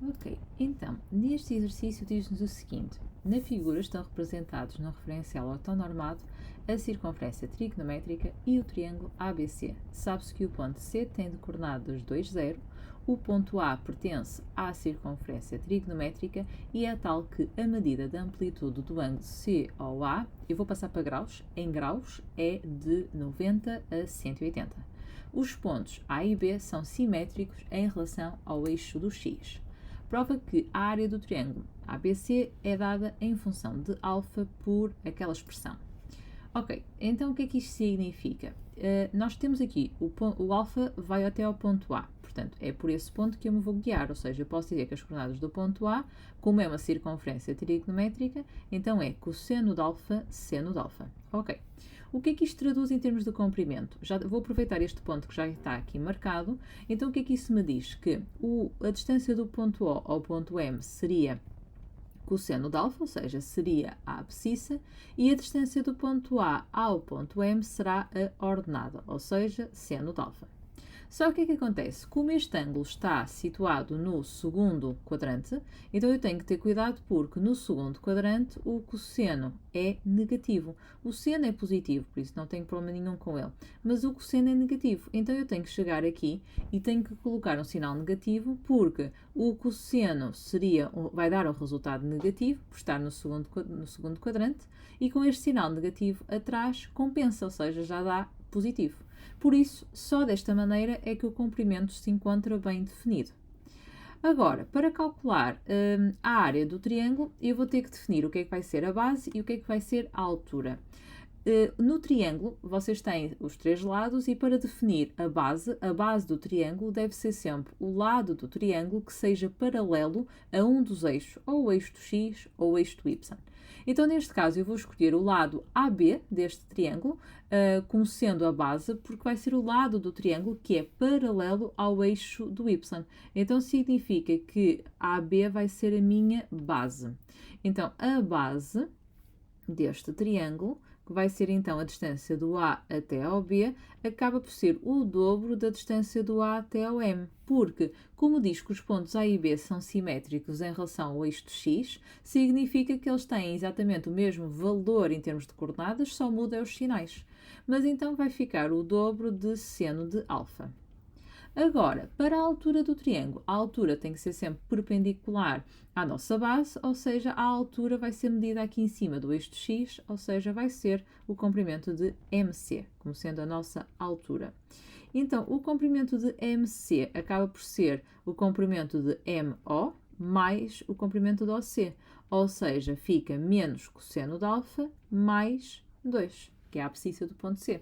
Ok, então, neste exercício diz-nos o seguinte: na figura estão representados no referencial ortonormado a circunferência trigonométrica e o triângulo ABC. Sabe-se que o ponto C tem de coordenadas 2, 0, o ponto A pertence à circunferência trigonométrica e é tal que a medida da amplitude do ângulo COA, eu vou passar para graus, em graus é de 90 a 180. Os pontos A e B são simétricos em relação ao eixo do X. Prova que a área do triângulo ABC é dada em função de alfa por aquela expressão. Ok, então o que é que isto significa? Nós temos aqui o alfa vai até ao ponto A, portanto é por esse ponto que eu me vou guiar, ou seja, eu posso dizer que as coordenadas do ponto A, como é uma circunferência trigonométrica, então é cosseno de alfa, seno de alfa. Ok. O que é que isto traduz em termos de comprimento? Já vou aproveitar este ponto que já está aqui marcado. Então, o que é que isso me diz? Que a distância do ponto O ao ponto M seria cosseno de alfa, ou seja, seria a abscissa, e a distância do ponto A ao ponto M será a ordenada, ou seja, seno de alfa. Só que o que é que acontece? Como este ângulo está situado no segundo quadrante, então eu tenho que ter cuidado porque no segundo quadrante o cosseno é negativo. O seno é positivo, por isso não tenho problema nenhum com ele. Mas o cosseno é negativo, então eu tenho que chegar aqui e tenho que colocar um sinal negativo porque o cosseno vai dar o resultado negativo por estar no segundo quadrante e com este sinal negativo atrás compensa, ou seja, já dá positivo. Por isso, só desta maneira é que o comprimento se encontra bem definido. Agora, para calcular a área do triângulo, eu vou ter que definir o que é que vai ser a base e o que é que vai ser a altura. No triângulo, vocês têm os três lados e para definir a base do triângulo deve ser sempre o lado do triângulo que seja paralelo a um dos eixos, ou o eixo do X ou o eixo do Y. Então, neste caso, eu vou escolher o lado AB deste triângulo, como sendo a base, porque vai ser o lado do triângulo que é paralelo ao eixo do Y. Então, significa que AB vai ser a minha base. Então, a base deste triângulo, que vai ser então a distância do A até ao B, acaba por ser o dobro da distância do A até ao M, porque, como diz que os pontos A e B são simétricos em relação ao eixo de X, significa que eles têm exatamente o mesmo valor em termos de coordenadas, só muda os sinais. Mas então vai ficar o dobro de seno de alfa. Agora, para a altura do triângulo, a altura tem que ser sempre perpendicular à nossa base, ou seja, a altura vai ser medida aqui em cima do eixo de X, ou seja, vai ser o comprimento de MC, como sendo a nossa altura. Então, o comprimento de MC acaba por ser o comprimento de MO mais o comprimento de OC, ou seja, fica menos cosseno de alfa mais 2, que é a abscissa do ponto C.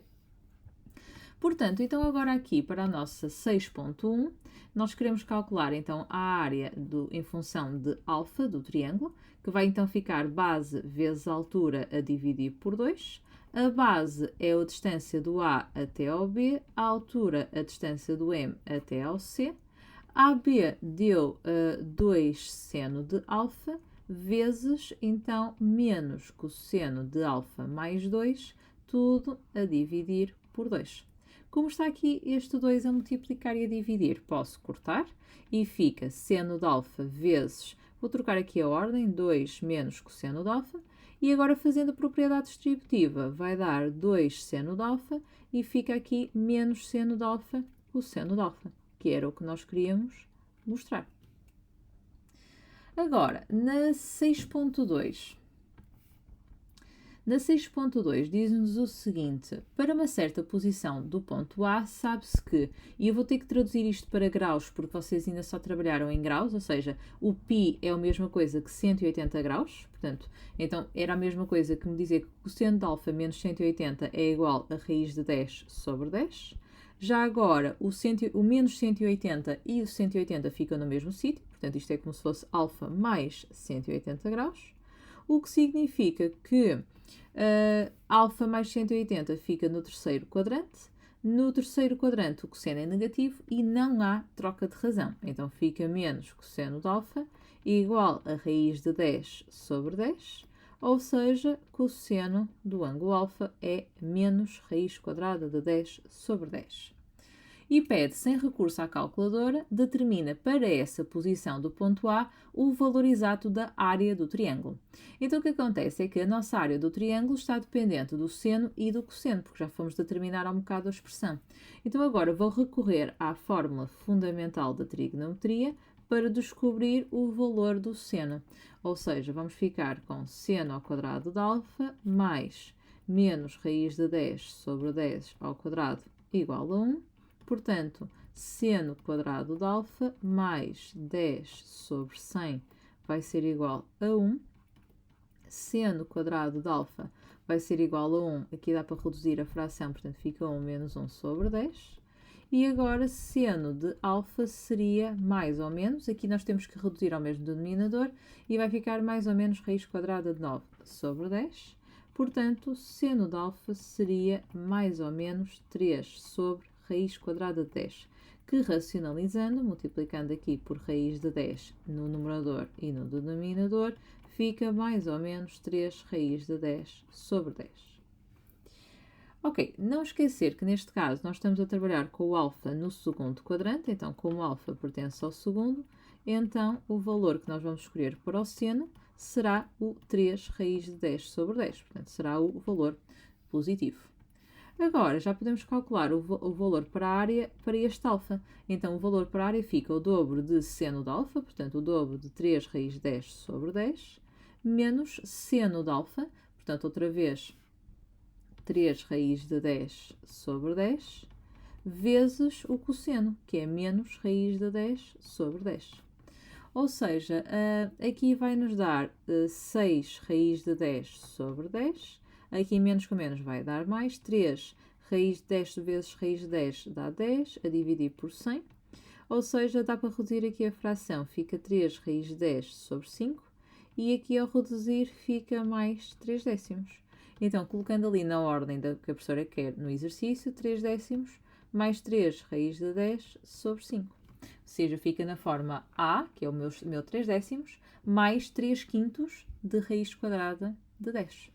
Portanto, então agora aqui para a nossa 6.1, nós queremos calcular então a área em função de alfa do triângulo, que vai então ficar base vezes altura a dividir por 2. A base é a distância do A até ao B, a altura a distância do M até ao C. AB deu 2 seno de alfa, vezes então menos cosseno de alfa mais 2, tudo a dividir por 2. Como está aqui este 2 a multiplicar e a dividir, posso cortar e fica seno de alfa vezes, vou trocar aqui a ordem, 2 menos cosseno de alfa, e agora fazendo a propriedade distributiva vai dar 2 seno de alfa e fica aqui menos seno de alfa, cosseno de alfa, que era o que nós queríamos mostrar. Agora, na 6.2, diz-nos o seguinte: para uma certa posição do ponto A, sabe-se que, e eu vou ter que traduzir isto para graus, porque vocês ainda só trabalharam em graus, ou seja, o π é a mesma coisa que 180 graus, portanto, então era a mesma coisa que me dizer que o cosseno de alfa menos 180 é igual a raiz de 10 sobre 10. Já agora, o menos 180 e o 180 ficam no mesmo sítio, portanto, isto é como se fosse alfa mais 180 graus, o que significa que alfa mais 180 fica no terceiro quadrante. No terceiro quadrante o cosseno é negativo e não há troca de razão. Então fica menos cosseno de alfa igual a raiz de 10 sobre 10, ou seja, cosseno do ângulo alfa é menos raiz quadrada de 10 sobre 10. e pede, sem recurso à calculadora, determina para essa posição do ponto A o valor exato da área do triângulo. Então o que acontece é que a nossa área do triângulo está dependente do seno e do cosseno, porque já fomos determinar há um bocado a expressão. Então agora vou recorrer à fórmula fundamental da trigonometria para descobrir o valor do seno. Ou seja, vamos ficar com seno ao quadrado de alfa mais menos raiz de 10 sobre 10 ao quadrado igual a 1. Portanto, seno quadrado de alfa mais 10 sobre 100 vai ser igual a 1. Seno quadrado de alfa vai ser igual a 1. Aqui dá para reduzir a fração, portanto fica 1 menos 1 sobre 10. E agora seno de alfa seria mais ou menos, aqui nós temos que reduzir ao mesmo denominador, e vai ficar mais ou menos raiz quadrada de 9 sobre 10. Portanto, seno de alfa seria mais ou menos 3 sobre raiz quadrada de 10, que racionalizando, multiplicando aqui por raiz de 10 no numerador e no denominador, fica mais ou menos 3 raiz de 10 sobre 10. Ok, não esquecer que neste caso nós estamos a trabalhar com o alfa no segundo quadrante, então como o alfa pertence ao segundo, então o valor que nós vamos escolher para o seno será o 3 raiz de 10 sobre 10, portanto será o valor positivo. Agora já podemos calcular o valor para a área para este alfa. Então o valor para a área fica o dobro de seno de alfa, portanto o dobro de 3 raiz de 10 sobre 10, menos seno de alfa, portanto outra vez 3 raiz de 10 sobre 10, vezes o cosseno, que é menos raiz de 10 sobre 10. Ou seja, aqui vai nos dar 6 raiz de 10 sobre 10, aqui menos com menos vai dar mais, 3 raiz de 10 vezes raiz de 10 dá 10, a dividir por 100, ou seja, dá para reduzir aqui a fração, fica 3 raiz de 10 sobre 5, e aqui ao reduzir fica mais 3 décimos. Então, colocando ali na ordem que a professora quer no exercício, 3 décimos mais 3 raiz de 10 sobre 5. Ou seja, fica na forma A, que é o meu 3 décimos, mais 3 quintos de raiz quadrada de 10.